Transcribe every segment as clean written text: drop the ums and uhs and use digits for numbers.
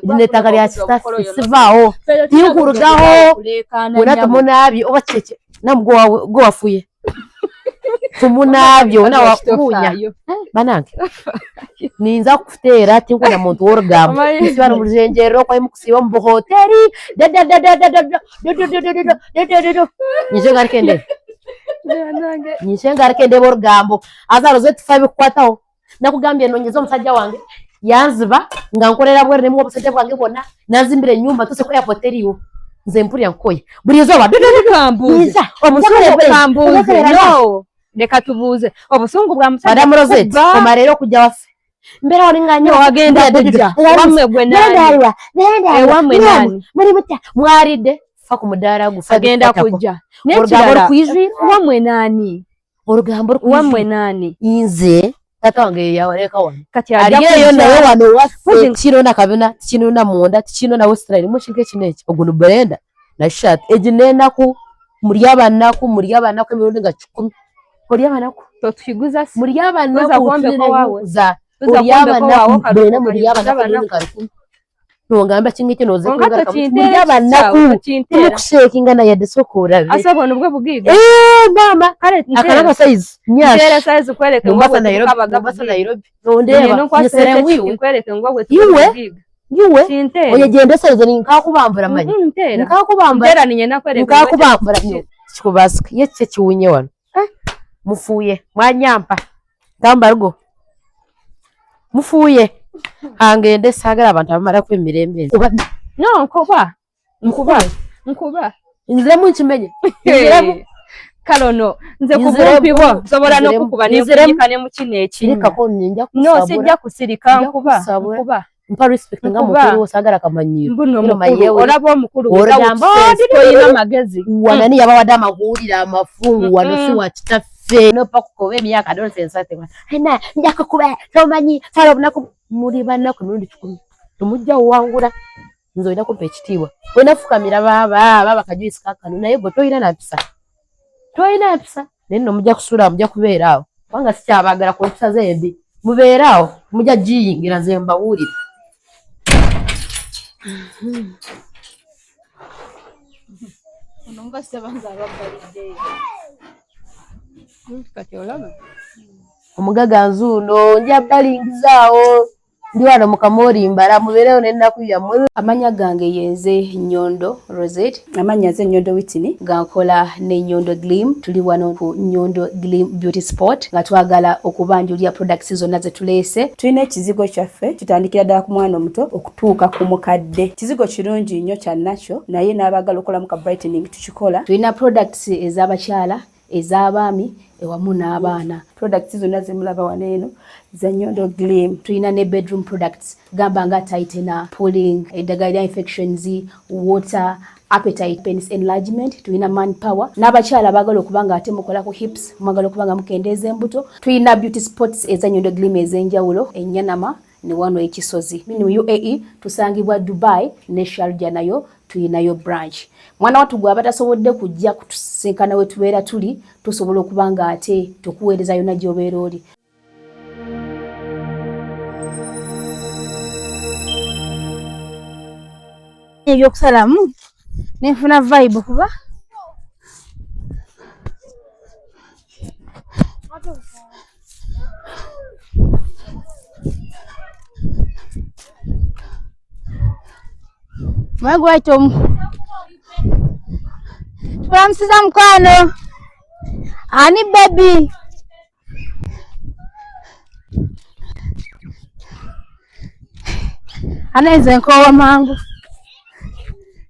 Dinetaka lya kisafi sivaawo tikurugaho wena tumunaabyo oba kiki namugwo wafuye tumunaabyo na wakunya banange ninza kuteera tinkuna muntu w'orugambo nisibana mu ruzengerero kwa mukusiba mu hoteli nishenga arikende b'orugambo azaroze tufa bikukwataho nakugambye nongeza omusajja wange yanziba nga nkolera bwere ne mu obusajja bwange bwonna nanzimbira ennyumba tose ko hoteli yo nze mpulya nkoye buli ezoba kambuza no leka tubuuze obusungu bwa musajja Madam Rosette omarero kujja waffe mbera walinganyo wagenda kujja wamwe gwe nani wamwe nani muri muta mwaride fa ku mudaara gufa agenda kujja n'ekirala kwijira wamwe nani orugambo wamwe nani inze tata wange yawaleka wano kati aliyeyo nawe wano waffe kinona kabina kinona munda kinona Australia mushinke kineki ogunu Brenda na shat ejinena muri abanaku emirundi nga 10 muri abanaku to twiguza muri abanaku kwambe ko wawe za muri abanaku Brenda muri abanaku emirundi nga 10 nongamba kingike noze kugaruka muri abanaku tukushekinga na yadesokora asabona ubwo bugiga mama akana size nyasha size kwereka Mombasa Nairobi nondeba nyeserenwiwe kwereka ngo gwe yiwe oyegende size ninkakubambura manyi nkakubambura ninye nakwereka nkakubambura kikubasika yeche kiwunye wano mufuye mwanyampa tambargo mufuye angende sagara abantu abamara kwemirembe no nkuba nzire mu kimenye nzire kalono nze kubupibwa sobora no kukuba ne mu kineki reka ko ninjya kusabura no sijja kusirika nkuba mpa respect nga mukuru sagara kamanyiro mbuno mayewe olabo mukuru orambo ina magezi wanani yabawada amahurira amafungu wanosi wataffe no pakukobe emyaka don't sensate hena njaka kuba tomanyi falo nako muri banako mirundi 10 tumujja wangura nzoida kumpa ekitiibwa wenafukamira baba kajuisi kakano naye go toyina napisa neno mujja kusula mujja kubeeraawo wanga sikyabagala ku mpisa zembi mubeeraawo mujja jiyingira nze mbawulira ononga sebanga ababalide kati olaba omugaga nzuno nja balingizaawo ndi wano mukamori mbala mubeerewo nennaku yammwe amanya gange yenze Nyondo Rosette amanya ze Nyondo Whitney gankola ne Nyondo Gleam tuli wano ku Nyondo Gleam Beauty Spot nga twagala okubanjulira products zonna ze tuleese tulina ekizigo kyaffe kitandikira ddala ku mwana omuto okutuuka ku mukadde kizigo kirungi nnyo kya nacho naye n'abagala okolamu ka brightening tukikola tulina products ez'abakyala ez'abaami ewamu n'abaana products zonna zemulaba waneeno za Nyondo Gleam tulina ne bedroom products gamba nga tightener pulling eddagala infections water appetite penis enlargement tulina manpower n'abakyala bagala okubanga ate mukola ku hips mwagala okubanga mukendeeza embuto tulina beauty spots eza Nyondo Gleam ez'enjawulo enyanama ne wano ekisozi mu UAE tusangibwa Dubai ne Sharjah nayo tulinayo branch mwana watu gwa batasobodde kujja kutusinkana we tubeera tuli tusobola okubanga ate tukuweereza yonna gy'obeera oli ebyokusalamu nenfuna vibe kuba Magwaito tulamsiza mkwano ani baby anaize nkowa mangu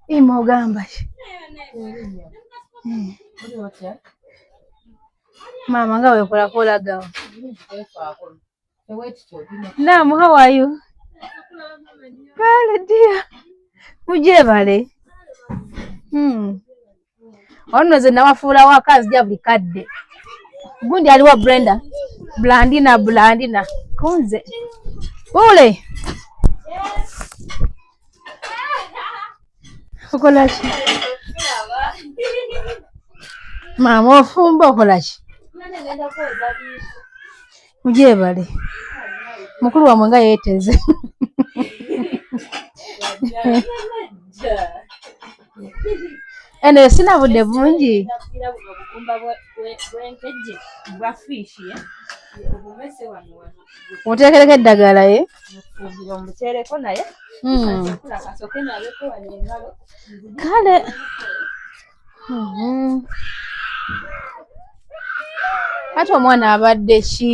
imogamba mama nga wekola kola gawa Naam, how are you? Kale dear. Mujebale. Ono ze nawafuula wakazi ja buli kadde. Gundi aliwa Brenda. Blandina. Konze. Ule. Okolachi. Mama ofumba okolachi. Mujebale. Mukulu wa mwanga yeteze. ene sina budde bungi oteekereko eddagala ye kale ate omwana abadde ki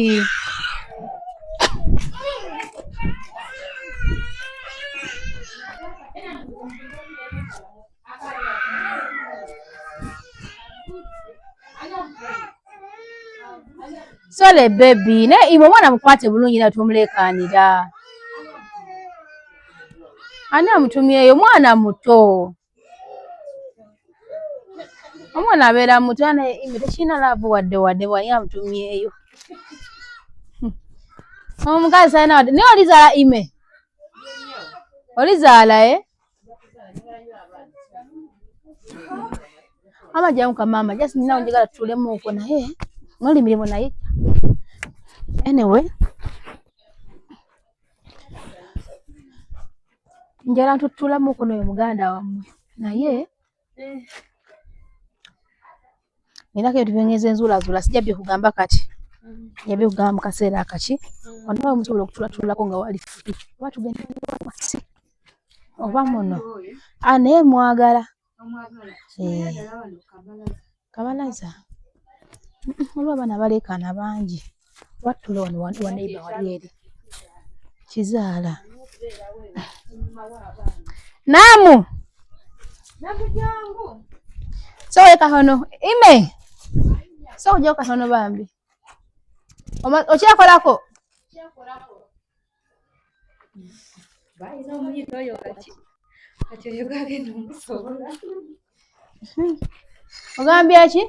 sole bebi naye imwe omwana mukwate bulungi naye tumuleekaanira ani amutumyeyo mwana muto omwana abeera muto naye ime tekirina laavu wadde wani amutumyeyo omukazi salina wadde naye olizaala ime olizaala amajamu kamama jasi ninawo njagala tutulemu okwo naye noli mirimu naye anyway njala tutulamu okwo noyo muganda wammwe naye ninako ebitubyengeza enzuulazula sijja byekugamba kati yabyekugamba mu kaseera akaki onawe musobola okutulatulako nga wali free oba tugenda wasi oba muno naye mwagala kabalaza waliwo abaana baleekaana bangi watula waneiba wali eri kizaala naamu sowe kahono ime sowe ujjako kahono bambi okyakolako ogambye ki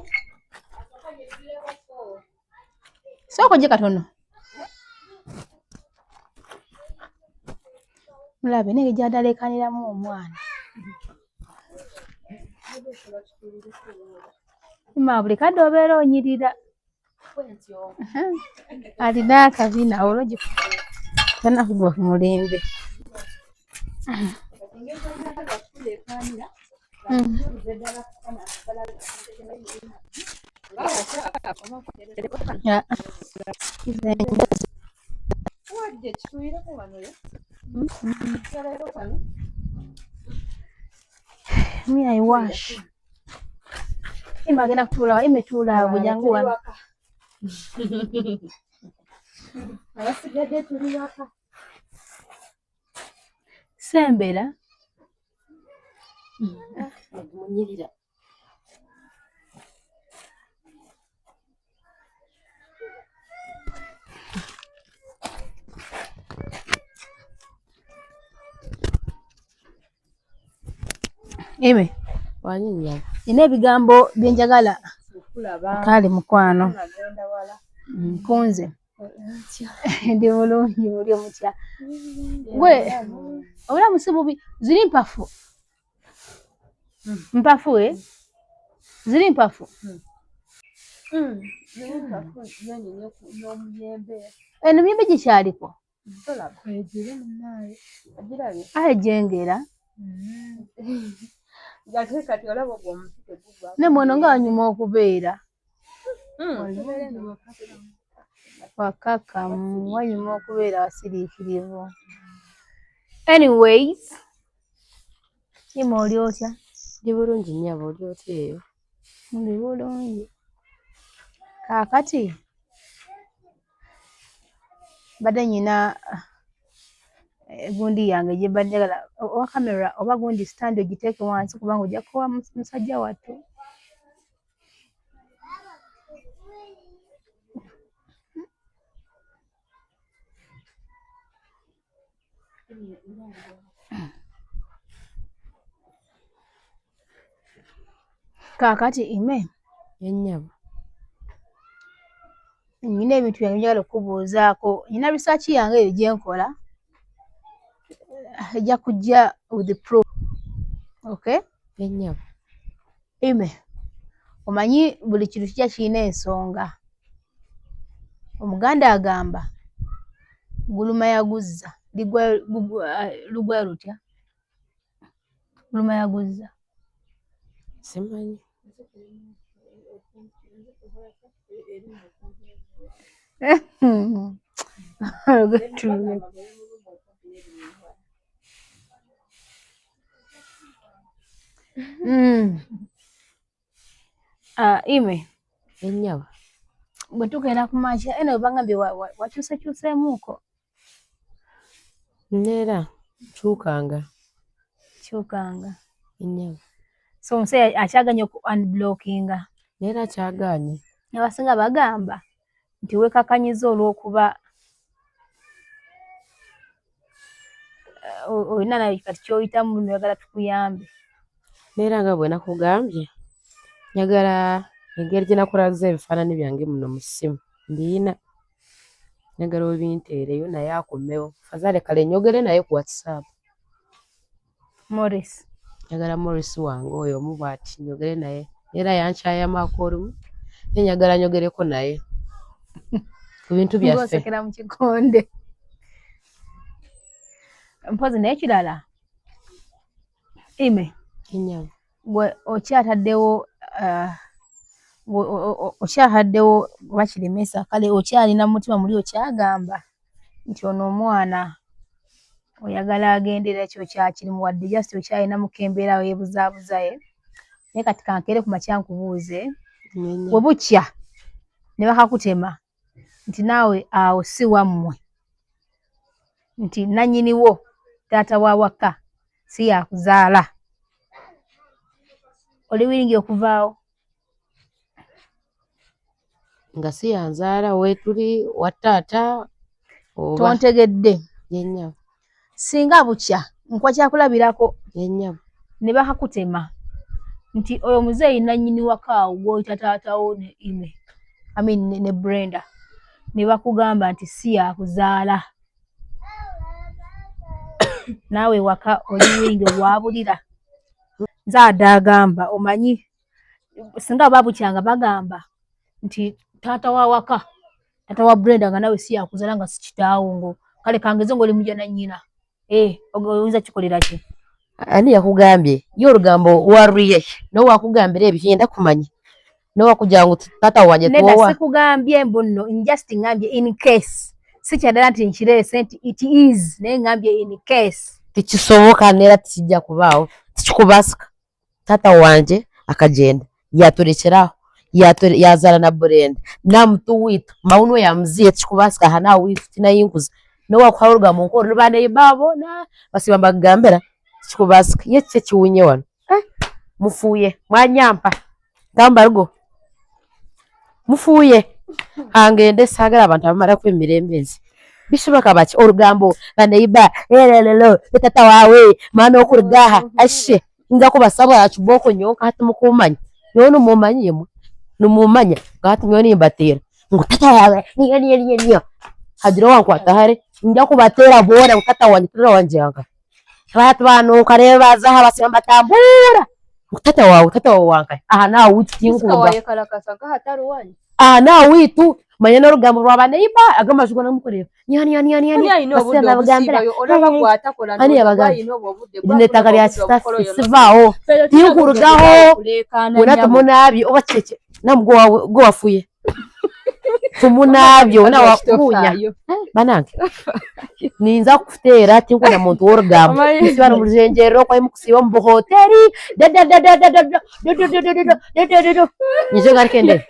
sooka ojje katono mulabe nenge gyadaleekaniramu omwana ima buli kadde obeera onyirira alina akabina olwo tanakugwa ku mulembe me I wash ima agenda kutuula imetuula bujangu wano sembera munyirira ime wanyinya nina ebigambo byenjagala kale mukwano nkunze ndi bulungi muli omutya gwe obula musibubi ziri mpafu mpafu ziri mpafu eno miyembe gikyaliko ejengera ne mwono nga wanyuma okubeera wakakamu wanyuma okubeera wasiriikirivu anyways ima oli otya ndi bulungi nnyabo oli otya eyo ndi bulungi kaakati badde nyina gundi yange gye badde njagala owa kamera oba gundi stand ogiteeke wansi kubanga ojja kuwa musajja wattu kaakati ime ennyabo nyina ebintu byange njagala okubuuzaako nyina research yange eyo gye nkola ejja kujja with the proof okay ennyabo ime omanyi buli kintu kijja kirina ensonga omuganda agamba guluma yaguzza lugwa lutya Fuluma yaguza. Simanyi. Ime. Ennyaba. Bwe tugenda ku makya eno bangambye wakyuseemuuko. Neera kyukanga. Ennyaba. So omusajja akyaganye oku unblockinga. Neera kyagaanye. Abasinga bagamba nti weekakanyiza olw'okuba olina nayo kati ky'oyitamu oyagala tukuyambe. Neera nga bwe nakugambye njagala engeri gye nakulaza ebifaananyi byange muno mu ssimu ndiina. Njagala obinteereyo naye akomewo. Fazale kale njogere naye ku WhatsApp. Morris. Njagala Morris wange oyo omu bw'ati njogere naye. Neera yankyayamaako olumu njagala nyogereko naye ku bintu byaffe. Ng'osekera mu kikonde. Mpozi naye kirala. Ime. Ennyaba. Bwe okyataddewo bakirimesa kale okyalina mutima muli okyagamba nti ono omwana oyagala agendera ekyo kyakirimu wadde just okyalina mukembeerawo yeebuzaabuzaye. Naye kati kankeere ku makya nkubuuze bwe bukya ne bakakutema nti naawe awo si wammwe nti nannyiniwo taata wa waka si yakuzaala oli wiringi okuvaawo? Nga si yanzaala weetuli wa taata oba tontegedde. Yennyaba. Singa bukya nkwa kyakulabirako Yennyaba. ne bakakutema nti oyo muzeeyi nannyini waka awo gw'oyita taatawo ne Ime ne Brenda ne bakugamba nti si yakuzaala naawe waka oli wiringi obwabulira. Nzaadde agamba omanyi singa babukyanga bagamba nti taata wa waka taata wa Brenda nga nawe si yakuzaala nga si kitaawo ngo kale kangeze ng'oli mujja nannyina oyinza kikolera ki? Ani yakugambye? Ye olugambo warriye nawe wakugambira ebyo yenda kumanya nawe wakujja ngu taata wange tuwowa. Nedda sikugambye mbu nno just ngambye in case si kyaddala nti nkireese nti it is naye ngambye in case. Tekisoboka neera tikijja kubaawo tikikubasika. Taata wange akagenda yatulekeraho yazaala na Brenda namutuwiita mauno yamuziye tikikubasika aha naawe wiitu tinayinkuza nawe wakuhayo olugambo nk'olwo ne baana baabo basiba mbagambira tikikubasika. Ye kiki ekiwunye wano? Mufuuye mwanyampa gamba mufuuye angende saagala abantu abamalaku emirembe nzi bishoboka baki olugambo baneiba lelo tata waawe maana okurugaha ashe inga kubasaba yakiboko nyoka hati mukumanya yono mumanyi yemwe numumanya ngati nyoni mbatera ngo tata waawe niyo hajiro wankwata hare inga kubatera bora tata wanje anga abantu bano kareba bazaha basamba tambura tata waawe wanka aha na utinguba waye kalakasa ka hataru wanje na witu manyana olugambo lw'abaneiba agamaziko namukorera yani basena bagambira olaba kwata kola ani abagambira netaka lya sivaawo tinkurugaho wona tumunabyo oba keke namugwo wafuye tumunabyo wona wakunya banange ninza kuteera tinkuna muntu w'olugambo isibano muzenjero kwa imukusiba mu hoteli nje ngarikende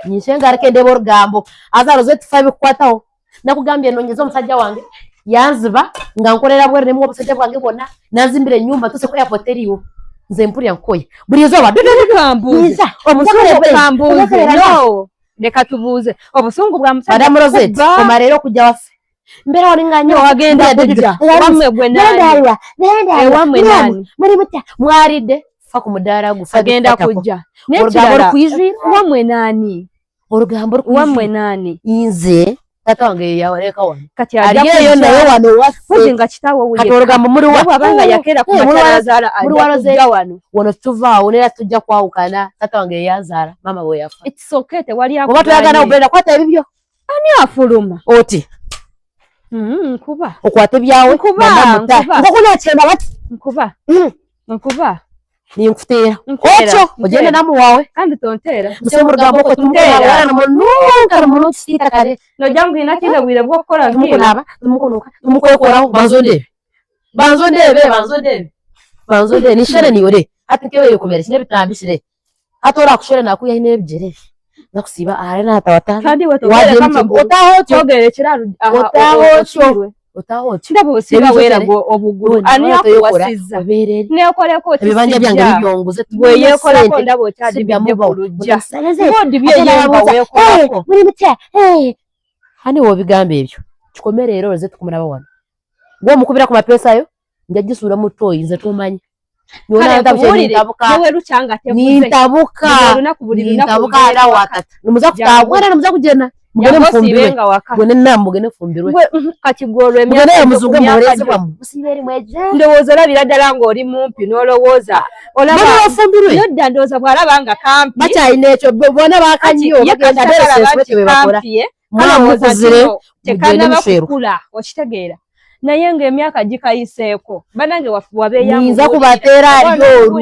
Nishenga arekende borugambo azaro zetu five kwataho nakugambye nonyeza omusajja wange yanziba nga nkolera bwere nemu obusajja bwange bonna nazimbire nyumba tose ko airport eriwo nze mpulya nkoye buli zoba kambuze obusungu kambuze no leka tubuze obusungu bwa musajja Madam Rosette komarero kujja wafe mbera walinganyo wagenda kujja wamwe gwe nani wamwe nani muri mutya mwaride fa ku mudara gufa agenda kujja orugambo kwijwi wamwe nani orugambo wamwe nani inze tata wange yawaleka wano kati aliyeyo naye wano wafe nga kitawo kati orugambo muri wa abanga yakera ku matazala ajja wano wono tuvaawo nera tujja kwawukana tata wange yazaala mama we yafa it's okay tewali oba tuyagana obrenda kwata ebibyo ani afuluma oti kuba okwata ebyawe kuba ngokuna kyenda bati nkuba ninkutera ocho ogenda namu wawe kandi tontera musemo rugambo ko tumutera na mununga muno sita kare no jangu inakinde bwire bwo gukora mukunaba mukokoraho banzondebe nishare niyore atikewe yokomera kine bitambishire atora kushore nakuya ine bjere nakusiba are na tawata kandi wetogere kama otaho cyogere kiraru otaho ndabo siba wera go obuguru ani yakuwasiza ne kore ko ebibanja byange bibyonguze tweye kora ko ndabo cyadi byamwe burujya ngodi bye yemba we ko muri mutya hani wo bigambe ibyo tukomere rero ze tukumura babona ngo mukubira ku mapesa yo njya gisura mutoyi nze tumanye nona ndabuka nawe rucyanga tevuze nintabuka ara wakata numuza kutabwera numuza kugena mugene mfumbire mugene namugene fumbirwe kakigorwe mugene muzuge muhoreze bamu musiberi mweje ndowoza labira dalango oli mumpi nolowoza olaba fumbirwe nodda ndoza bwalabanga kampi bacha inecho bona bakanyo bagenda derese we bakora mwana mukuzire tekana bakukula okitegeera naye ng'emyaka gikayiseeko banange wabeeya nza kubatera alyoru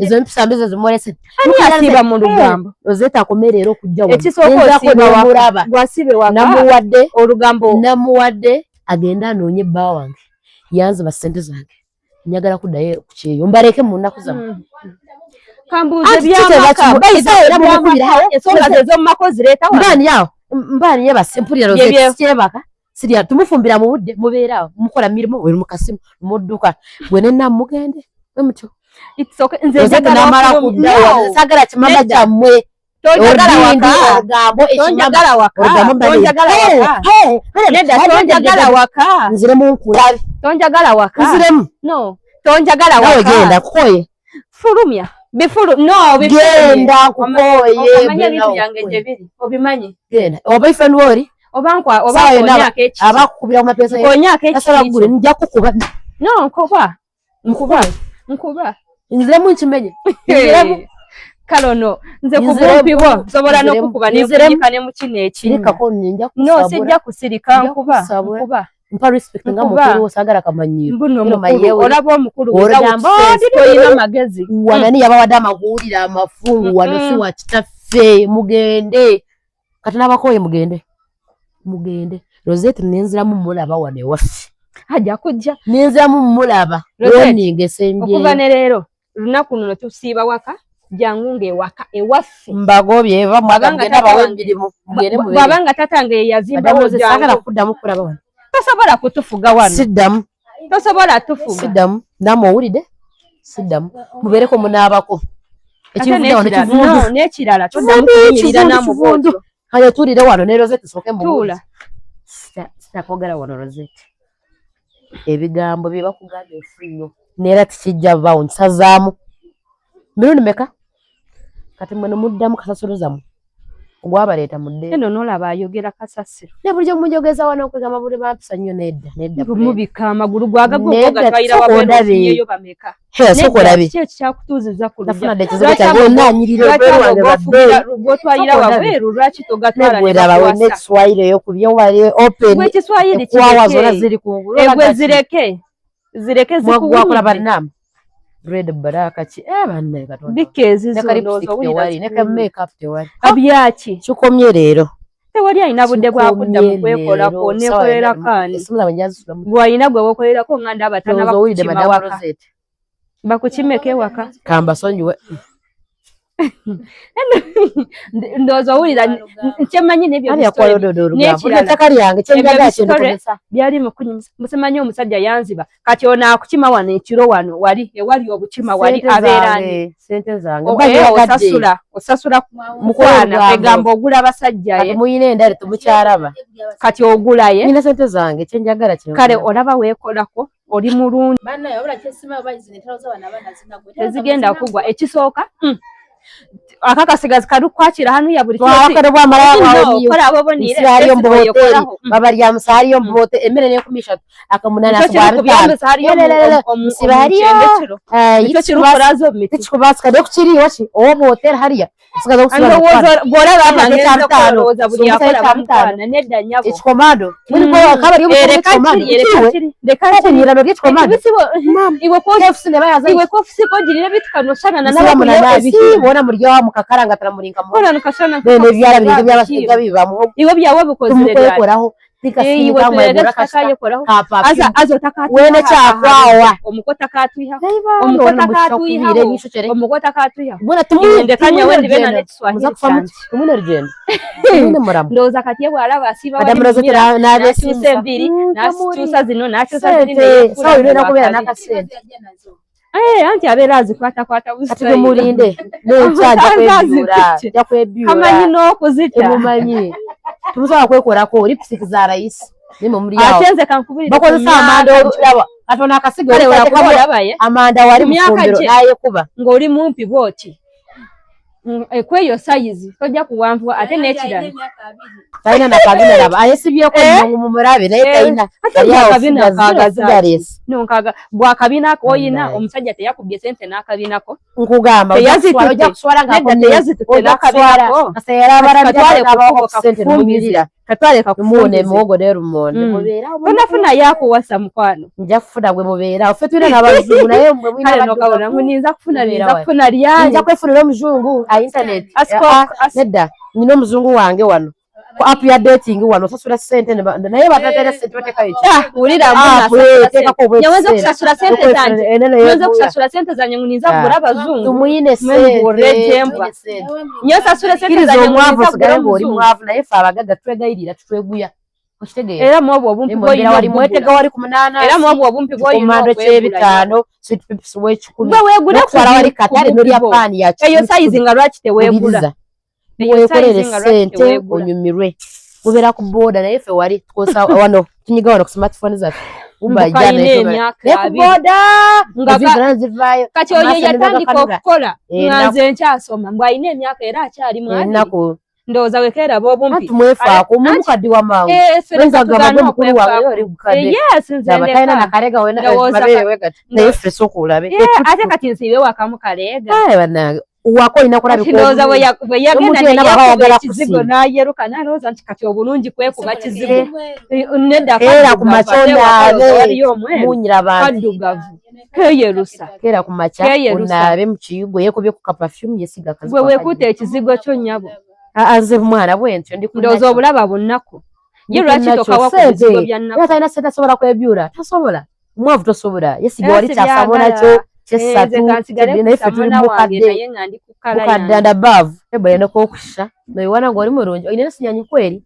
ezo mpisa mbizo zimolese asiba mu lugambo ozeta akomerero kujja ekisooka gwasibe namuwadde olugambo namuwadde agenda anoonye bba wange yanze basente zange njagala kuddayo kukiyo mbareke mu nnaku zamu kambuuze byamaka bayisa mukubira ensonga zezo mu mako zireeta mbani yabasempulira rozeti kyebaka Siria tumufumbira mu budde mubeera mukola mirimo we mukasimu mudduka gwene namugende emutyo itsoke nze njagala mara kuddayo sagala kimamba kyamwe tonjagala waka nzire mu nkulabi tonjagala waka nziremu no tonjagala waka genda kukoye fulumya bifulu no genda kukoye amanya bintu byange nje biri obimanyi genda obaifan wori obankwa obakonya kechi abakubira mu mapesa konya kechi asala gure njya kukuba no nkuba nzire mu nkimenye kalono nze kubumpibo sobola no kukuba n'ekane mu kineki reka ko njya kusabura no sijja kusirika nkuba mpa respect nga mukuru osagara kamanyiro mbuno mayewe olabo omukuru w'ijambo toyina magezi wanani yabawada amahulira amafungu wano si wa kitaffe mugende kati nabakoye mugende Rosette nenzira mu mulaba wane waffe hajja kujja nenzira mu mulaba roninge sembye okuva ne leero lunaku luno tusiiba waka jangu ngewaka ewaffe mbagobye eva mwagenda bawembirimu mugende mu babanga tatange yazimba ozagala kuddamu kulaba wano tosobola kutufuga wano siddamu tosobola tufuga siddamu namowulidde siddamu mubeereko munaabako ekivudde n'ekirala toddamu kuyimirira namuboojo kaya tulire wano ne Rosette soke mbula sitakogala wano Rosette ebigambo bye bakugamba efunyo neera tikijja bawo nsazaamu mirundi meka kati mwene muddamu kasasuluzamu ogwabaleeta mudde eno nolaba ayogera kasasiro ne bulijjo munjogeza wano okwegamba buli bampisa nnyo nedda mubika amagulu gwagagatwayira wabeeyo bameka sokolabi ki ekyakutuuziza ku lujanafuna ekizibu kyange onanyirira olwange babbeeyi gwotwayira wabweru lwaki togatwala nebwerabawe n'ekiswayiri eyo ku byowali open ekiswayiri kwawa zona ziri kungulu egwe zireke zikuwakola bannama red baraka ki banne katonda bikezi tewali ne make up tewali abyaki kikomye leero tewali alina budde bwa kudda mu kwekolako nekolera kaani gwalina gwe wokolerako nga ndaba tana bakukima waka bakukimeka ewaka kambasonyiwe ndowooza owulira kyemanyi n'ebyoettaka lyange kyenjagala kyendokozesa byali mukunyumisa musimanyi omusajja yanziba kati ono akukima wano ekiro wano wali ewali obukima wali abeerani sente zange osasula mukwana egamba ogula basajjaye muyina endale temukyalaba kati ogulaye nina sente zange kyenjagala kale olaba weekolako oli mulungi tezigenda kugwa ekisooka akakasigazi kari kwakira hano ya buri cyose bakora bamara bawo kora abo bonire hariyo mbote babarya musariyo mbote emerere kumisha akamunana asubara siba hariyo icyo kirukurazo miti kikubaska de kuchiri washi owo bote hariya sigaza gusubira bora bamage cyatano buri yakora bamutana nedanya bo ikomando muri ko akabari yo komando reka nyira no gikomando iwe ko fsine bayaza iwe ko fsi ko girire bitkanushana na n'abandi bona muryo mukakaranga taramuringa mu kora nukashana bene byara bintu by'abasiga bibamo iwe byawe bukozerera koraho tikasiga mwebura kashakayekoraho azotaka wene cyakwawa umukota katuiha umukota katuiha umukota katuiha bona tuminde kanya wendi bena n'Kiswahili cyane tumune rugendo tumune muramo ndoza katiye bwara basiba badamuroza na bese mbiri nasusa zino nacyusa zine sawa rero nakubera nakasente anti aberazi kwata busitari murinde n'icyaje kwebura ya kwebura kamanyi no kuzita mumanyi tumuza kwekora ko lipstick za rais nimo muri yawo atenze kankubirira bako za amanda uraba atona akasigo urabaye amanda wari mufumbiro naye kuba ngo uri mumpi boti kweyo size tojja kuwanvwa ate nekirana taina na kabina raba ayesibiye ko mu murabe naye taina ya kabina kagazi nonkaga bwa kabina ko yina omusajja te yakubye sente na kabina ko nkugamba yazitujja kuswara ngako yazitujja na kabina ko asera barabya n'abako sente mumirira katwale kakufune mugo rero umuntu mubera unafuna yako wasa mukwano njya kufuna gwe mubera ufetwe n'abazungu naye mwe mwina nokabona nguninza kufuna lyanje njya kwefunira muzungu a internet nedda nyino muzungu wange wano ko app ya dating wano sasura sente naye batatera sente bateka ichi urira mbona teka ko bwe yawaza kusasura sente zanje yawaza kusasura sente zanje nguninza kugura abazungu tumuyine sente nyo sasura sente zanje nguninza kugura mwavu naye fa abagaga twegayirira tutweguya Kushtegeye era mwobo bumpi bwo yina wali mwetega wali kumunana era mwobo bumpi bwo yina komando chebitano sweet pips wechukumi bwe wegura kwara wali katale nuri ya pani ya eyo size nga lwakite wegura eyo size nga sente onyumirwe ubera ku boda na efe wali tkosa wano kinyiga wano ku smartphone zafe ubajana ne ku boda ngaga zivayo kati oyo yatandika okukola nganze nkyasoma mbwa ine emyaka era akyali mwali nako ndoza wekera bo bumpi tumwefa ko mumukadi wa mawe senza gaba mukuru wawe yori gukade yes nze ndeka na karega wena mabere wegati na efe sokulabe ate kati nsibe wakamukarega bana wako inakora biko ndoza we yagenda na kizigo na yeruka na roza ntikati obulungi kwekuba kizigo neda era kumachona munyira abantu kadugavu keyerusa kera kumacha unabe mchiyugo yeko byo ku perfume yesiga kazi wewe kute ekizigo kyo nyabo aze mwana bwentyo ndi ndozo obulaba bunnako yirwa kitoka wa kuzigo byanako yataina seta sobola kwebyura tasobola mwavu tosobola yesiga wali kyasabona kyo kyesatu nefe tuli mukadde mukadde above ebayenda kokusha noyiwana ngoli mulungi oyina sinyanyi kweri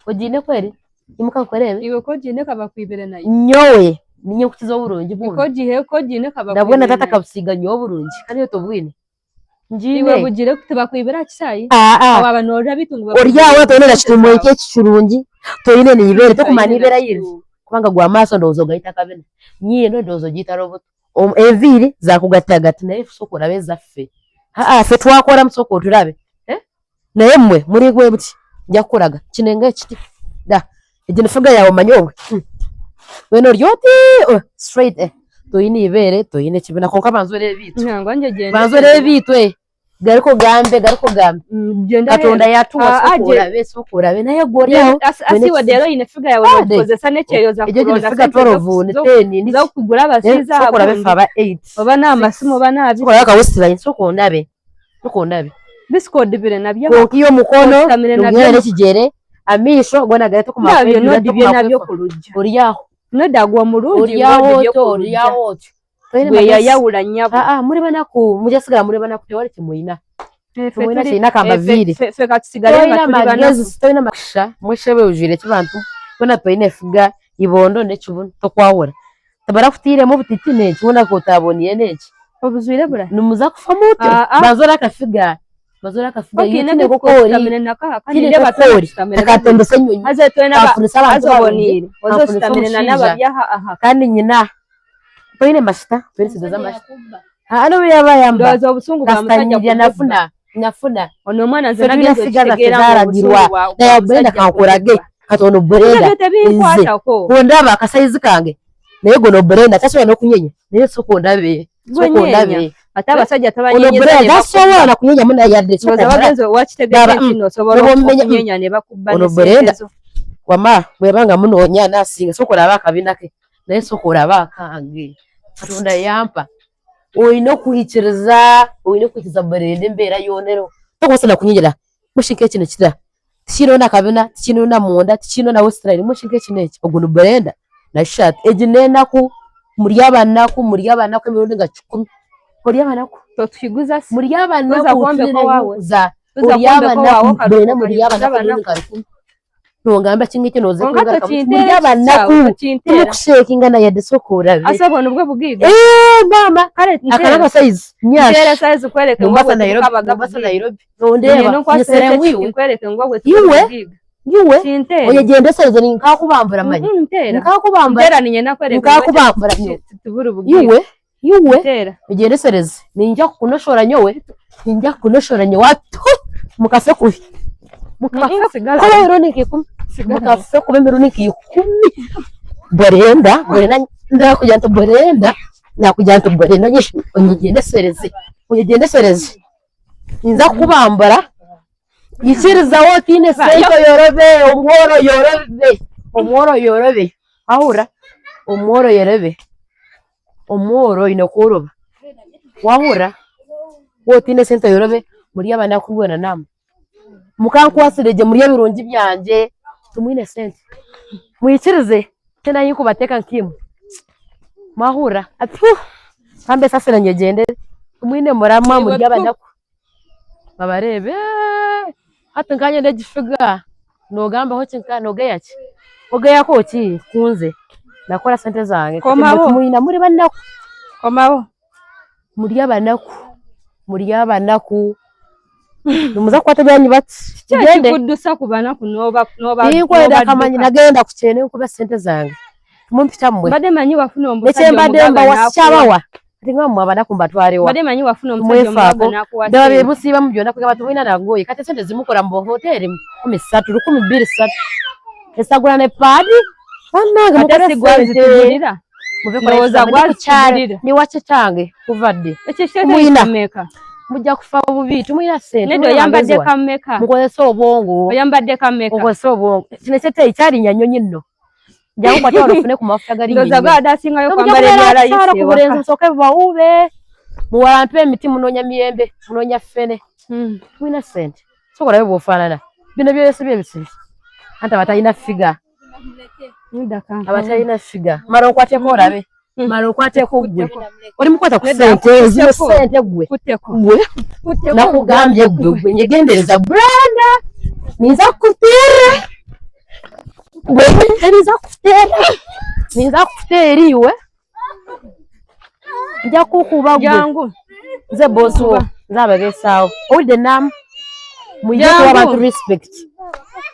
ojine kweri imuka kwerebe iwe ko jine kaba kwibere nayo nyowe ninye kukiza obulungi bwo ko jine kaba ndabona tata kabusiga nyo obulungi kandi yo tobwine njine iwe bugire kuteba kwibera kisayi aba nora bitungu oryawe toyine nakitumo eke kirungi toyine nibere tokumanibera yiri kubanga gwa maso ndozo gaita kabene nyiye ndozo gita roboto eviri za kugatagata naye sokora bezaffe fe twakora musoko tulabe naye mmwe muri gwe buti njakuraga kinenge kiti da ejine fuga yawo manyobwe weno ryoti straight toyine ibere toyine kibina konka banzore bitu nganje gende banzore bitu gariko gambe katonda yatuwa sokora be naye goriyaho asi wadero ine fuga yawo kozesa nekeyo za kuronda fuga 12 10 za kugura abasiza sokora be faba 8 oba na amasimu bana abi sokora yakawusira sokondabe biskod bire nabyo konkiyo mukono ngere kigere amisho gona gato ku mapezi nabyo kulujja oriyaho nodagwa mulungi oriyaho we yayawula nyabo muri banaku mujasigara muri banaku tewali kimuina tumwina kina kamba vile fe katusigale nga tuli banaku toyina makisha mweshebe ujire kibantu bona toyine fuga ibondo nekibuno tokwawura tabara kutire mu butiti neki bona ko taboniye neki obuzwire bura numuza kufa muti bazora kafiga yine kokori kine bakori akatondose nyonyi haze twena azobonire ozositamene nababyaha aha kandi nyina toyine mashita twese zaza mashita hano yaba yamba ndozo obusungu bwa musajja nafuna nafuna ono mwana Fena zanagenza sigaza zaragirwa naye Brenda kankorage katono Brenda nze ondaba akasaizi kange naye gono Brenda tasobola n'okunyenya naye soko ndabe ate abasajja tabanyenyeza Brenda tasobola kunyenya muna yadde bagenza wakitegeeza kino osobola okunyenya ne bakubba ono Brenda wama bwebanga munoonya nasinga soko olaba akabina ke naye soko olaba akange Katonda yampa oyina okuyikiriza Brenda embeera yonero tokosana kunyigira mushinka ekino kira tikirona kabina tikinona munda tikinona Australia mushinka ekino ekyo oguno Brenda na shat ejinenaku muri abanaku emirundi nga 10 muri abanaku tokiguza muri abanaku kombe ko wawe muri abanaku Brenda muri abanaku Tongamba kingi kino ze kunga muri abanaku tukushekinga na yadde sokora asabo nubwo bugiga mama kale akalaka size nyasha size kwereke Mombasa Nairobi nondeba nyesere wiwe kwereke ngo gwe yuwe oye gende seze nkakubambura manyi nkakubambura ninye nakwereke nkakubambura tuburu bugiga yuwe gende sereze ninja kunoshora nyowe ninja kunoshora nyowe watu mukafe kubi mukafe ironiki kum mukafe kubi ironiki 10 Brenda ndakuja nto Brenda nyisho onyigende sereze ninza kubambara yikiriza wotine seito yorobe omworo yorobe ahura omworo yorobe omworo inokuroba wahura wotine sento yorobe muri abana kubona nama mukankwasireje muri ebirungi byanje tumwine sente muyikirize tena yiko bateka nkimu mahura atu kambe sasa na nyegendere tumwine murama muri abana babarebe hata nganye ndagifiga nogamba ho kinka nogeyaki ogeya ko ki kunze nakora sente zange tumwina muri banaku komaho muri abanaku numuza kwata byanyi bati gende kudusa kubana kunoba kwenda kamanyi nagenda kuchene nkuba sente zange mumpita mmwe bade manyi wafuna ombusa nechembademba washabawa ndingamwe abanaku mbatwalewa bade manyi wafuna omusajja omugaga nakuwa ndabe busiba mujona kuga batumina nagoye kati sente zimukora mu hoteli 13 esagula ne padi wananga mukora sigwazitugirira muvekoza gwachari ni wache change kuvadde ekishete mujja kufa bubitu mwina sente nedo yambadde kameka mukozesa obwongo yambadde kameka mukozesa obwongo kino sete ikyali nyanyonyi nno jangu kwata olofune ku mafuta gali nyinyi ndoza gada singayo kwambale yala yise kubulenza soke bawube muwalampe emiti munonya miyembe munonya fene mwina sente sokola byo bufanana bino byose byebisi anta batayina figa abatayina figa mara okwate ko olabe mara okwate ko gwe oli mukwata ku sente zino sente gwe nakugambye gwe nyegendereza Brenda niza kutera gwe niza kutera iwe nja kukuba gwe nze boss wo zabagesawo owulidde nam mujja kuwa abantu respect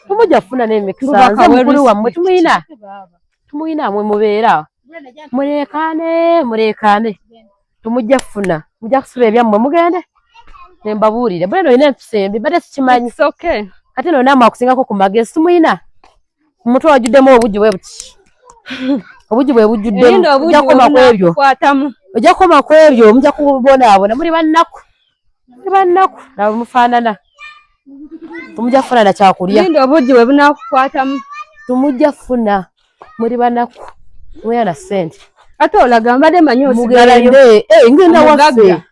tumujja kufuna n'emikisa nze mukulu wammwe tumuyina mwe mubeera mulekane tumujja kufuna mujja kusiba ebyammwe mugende nembabuulire Brenda olina empisembi badde sikimanyi kati no naama akusingako ku magezi tumuyina omutwe wajuddemu obujji bwe buti obujji bwe bujjuddemu ojja kukoma ku ebyo mujja kubonaabona muri bannaku nawe mufaanana tumujja kufuna na kyakulya obujji bwe bunakukwatamu tumujja kufuna muri bannaku mweya na sente ate olaga mbadde manyi osigalayo ngenda waffe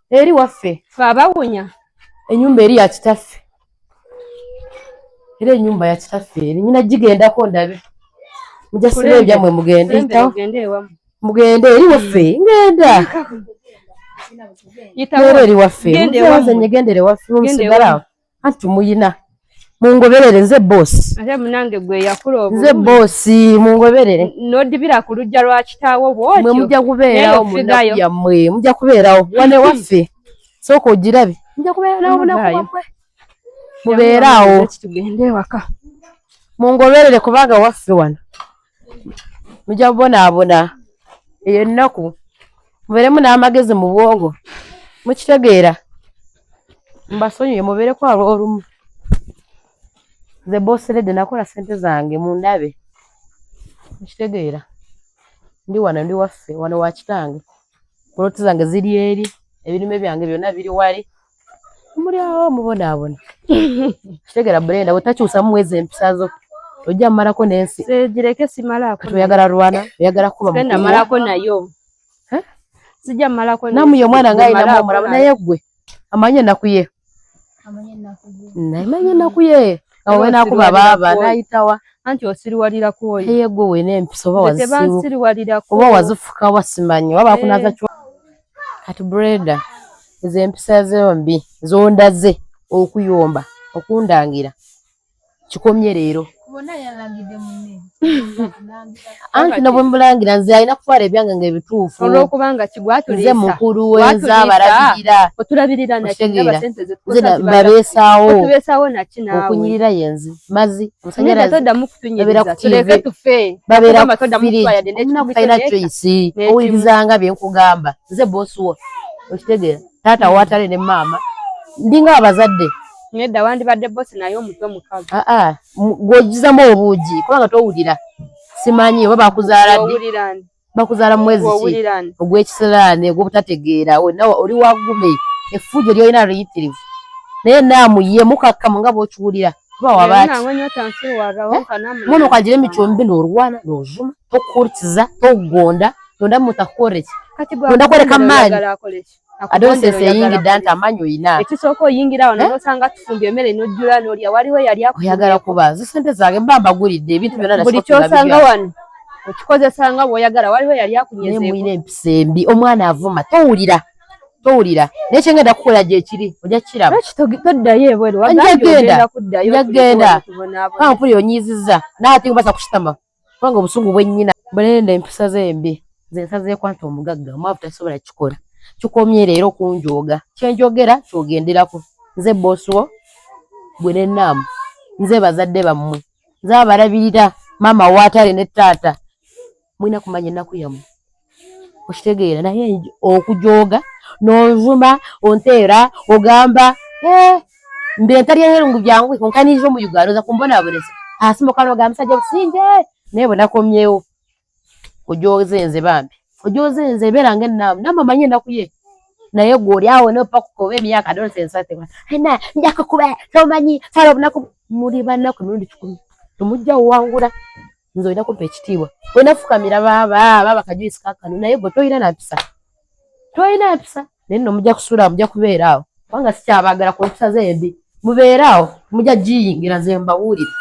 eri waffe abawunya enyumba eri ya kitaffe era enyumba ya kitaffe eri nyina gigendako ndabe mujja siba ebyammwe mugende eri waffe ngenda eri waffe muzewaze nyegendere waffe mumusigalawo anti tumuyina mungoberere nze boss ate munange gwe yakula obulungi nze boss mungoberere nodibira ku lujja lwa kitaawo bwotyo mwe mujja kubeerawo munaku yammwe mujja kubeerawo wane waffe sooka ogirabe mujja kubeerawo munaku wammwe mubeeraawo tugende ewaka mungoberere kubanga waffe wano mujja kubonaabona eyo ennaku mubeeremu n'amagezi mu bwongo mukitegeera mbasonyiye mubeere kwa olumu nze boss lady nakola sente zange mundabe mukitegeera ndi wano ndi waffe wano wa kitange poloti zange ziri eri ebirime byange byonna biri wali muli awo mubonaabona kitegeera Brenda bwetakyusa mwezi empisa zo ojja mmalako n'ensi sejireke simalako tuyagala Lwana oyagala kuba mukulu malako nayo sijja malako namuye omwana ng'ayinamu omulabo naye gwe amanye nakuye namanye nakuye awo we nakuba baaba n'ayitawa anti osiriwalira kuoyo eye gwe weena empisa oba wazisiwa oba wazifuka wasimanyi waba akunaza kyo kati Brenda ezo empisa zombi zondaze okuyomba okundangira kikomye leero anti nabwe mulangira nze alina kutwala ebyange ng'ebituufu olwokubanga kigwatulisa nze mukulu wenza abalabirira otulabirira babeesaawo nakinaawe okunyirira yenzi mazzi toddamu kutunyiriza tuleke tufe babeera omunaku talina choice owirizanga bye nkugamba nze bosi wo okitegeera taata watale ne maama ndinga abazadde nedda wandibadde bosi naye omutwe mukalu gw'ogizamu obuugi kubanga towulira simanyi oba bakuzaala ddi bakuzaala mu mwezi ki ogw'ekisiraani ogw'obutategeera wenna oli wagume effujo lyolina liyitirivu naye naamu ye mukakkamu nga bw'okiwulira kuba wabaaki mwana okwagira emicumbi n'olwana n'ozuma tokuritiza togonda tonda mutakoreki tonda kwereka maanyi adonsese eyingidde anti amaanyi oyina ekisooka oyingira wano n'osanga tufumbye emmere n'ojjula n'olya waliwo yali oyagala kuba zi sente zange mba mbagulidde ebintu byonna buli kyosanga wano okikozesanga bw'oyagala waliwo yali akunyezeeko naye muyina empisa embi omwana avuma towulira naye kyengenda kukola gyekiri ojja kukiraba toddayo ebweru njagenda kampuli onyiizizza naate mbasa kukitama kubanga obusungu bwennyina Brenda empisa zembi nze nsazeeko anti omugagga omwavu tasobola kikola kikomye leero kunjooga kyenjogera kyogenderako nze bosi wo gwe n'ennaamu nze bazadde bammwe nze abalabirira maama waatale ne taata mulina kumanya ennaku yammwe okitegeera naye okujooga n'onvuma onteera ogamba mbere ntalya ebirungu byange onkaniriza mu Uganda oza kumbonaabonesa asimukano ga musajja businge naye bwe nakomyewo ojooze nze bambi ojooze nze ebeeranga ennaamu namwe amanye ennaku ye naye gwe oli awo nopakukoba emyaka adolesensatema ena njakukuba tomanyi sala obunaku muli bannaku emirundi 10 temujja wangula nze olina kumpa ekitiibwa olina fukamira baaba kajuyisi kakano naye gwe tolina napisa naye nno mujja kusuula mujja kubeera awo kubanga sikyabaagala ku mpisa zembi mubeere awo mujja giyingira nze mbawulire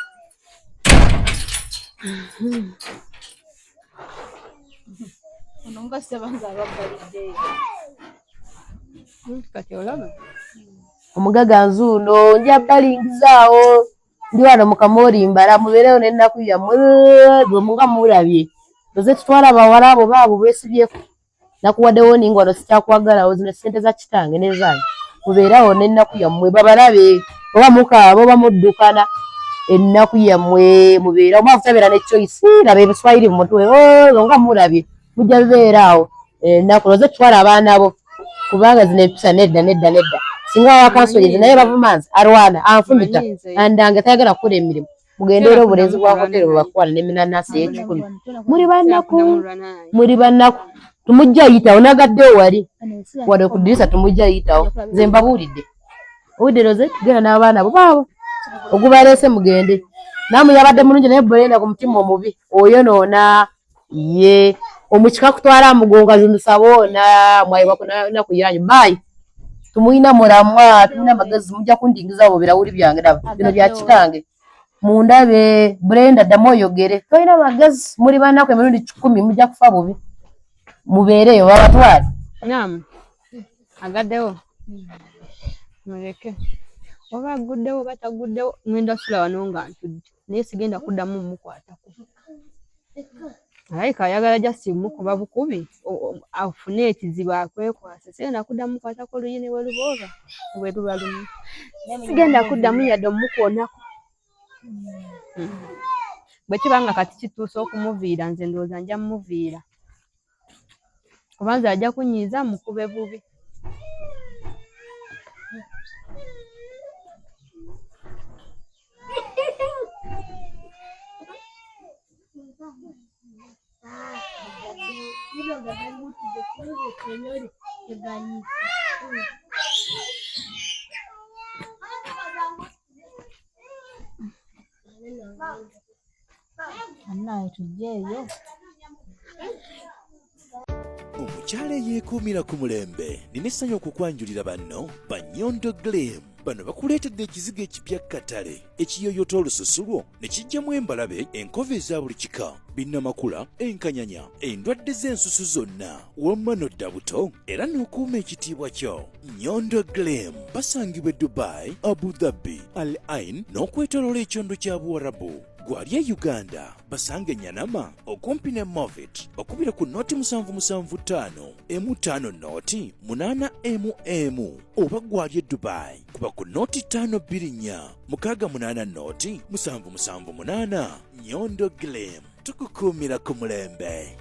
omugaga nzuuno nja balingizawo ndi wano mukamori mbala mubeerewo n'ennaku yammwe gwe nga mulabye oze tutwala abawala abo baabo beesibyeko nakuwaddewo ninga wano sikyakwagalawo zino sente za kitange nezange mubeerawo n'ennaku yammwe babalabe oba mukaaba oba muddukana ennaku yammwe mubeerawo mwavu tabeera ne choice laba ebiswahiri mu mutwe nga mulabye mujja bibeeraawo ennaku oze tutwala abaana bo kubanga zino empisa nedda singa wakansonyeze naye bavumanzi arwana anfumita andange tayagala kukola emirimu mugende era obulenzi bwa hoteri bwebakwala n'eminanasi ey'ekikumi muri bannaku tumujja yitawo nagaddewo wali wadde ku ddirisa tumujja yitawo nze mbabuulidde owulidderoze tugenda n'abaana bo baabo ogubaleese mugende namwe yabadde mulungi naye Brenda ku mutima omubi oyonoona ye omukika kutwala mugonga zundusabona mwayibako nakuyanyu mayi tumuyina mulamwa tumuyina magezi mujja kundingiza bo birawuli byange daba bino bya kitange mundabe Brenda ddamu oyogere tolina magezi muli bannaku emirundi 10 mujja kufa bubi mubeereyo babatwale naam agaddewo muleke oba aguddewo bataguddewo ngenda sula wano nga ntudde naye sigenda kuddamu mukwatako alayika ayagala jasi mukuba bukubi afune ekizibu akwekwasa sigenda kuddamu mukwatako oluyini bwe lubooba bwe luba lumu sigenda kuddamu yadde omukwonako bwe kibanga kati kituusa okumuviira nze ndowooza nja mumuviira kubanza ajja kunyiiza mukube bubi Omukyala eyeekuumira ku mulembe nina essanyu okukwanjulira banno Banyondo Glam. Bano bakuleetedde ekizigo ekipya katale ekiyoyota olususu lwo ne kijjamu embalabe, enkova eza buli kika, binnamakula, enkanyanya, endwadde z'ensusu zonna, wamma n'odda buto era n'okuuma ekitiibwa kyo. Nyondo Glam basangibwa e Dubai, Abu Dhabi, Al Ain n'okwetoloola ekyondo kya Buwarabu. Gwali e Uganda basange Nyanama okumpi ne Movit, bakubira ku noti 775 M5 noti 8 oba gwali e Dubai kuba ku noti 524 680 noti 778. Nyondo Glam tukukuumira ku mulembe.